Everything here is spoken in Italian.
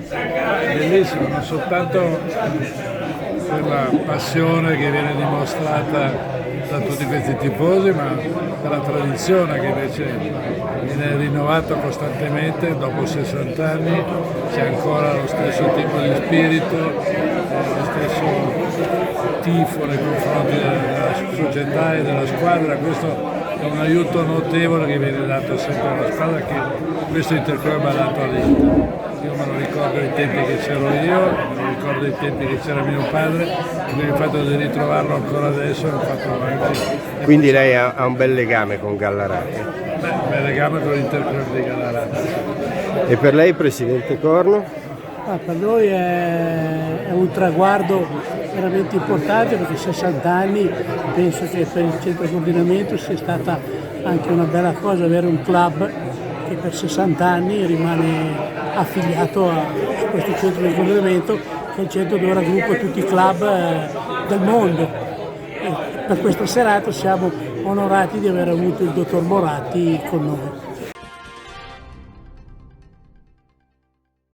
È bellissimo, non soltanto per la passione che viene dimostrata da tutti questi tifosi, ma per la tradizione che invece viene rinnovata costantemente. Dopo 60 anni c'è ancora lo stesso tipo di spirito, lo stesso tifo nei confronti della società e della squadra. Questo è un aiuto notevole che viene dato sempre alla squadra, che questo Interclub ha dato all'Inter. Io me lo ricordo ai tempi che c'ero io, me lo ricordo ai tempi che c'era mio padre, e quindi il fatto di ritrovarlo ancora adesso è un fatto avanti. Quindi lei ha un bel legame con Gallarate. Un bel legame con l'Interclub di Gallarate. E per lei, Presidente Corno? Per noi è un traguardo veramente importante, perché 60 anni penso che per il centro coordinamento sia stata anche una bella cosa avere un club che per 60 anni rimane affiliato a questo centro di coordinamento, che è il centro dove raggruppa tutti i club del mondo. E per questa serata siamo onorati di aver avuto il dottor Moratti con noi.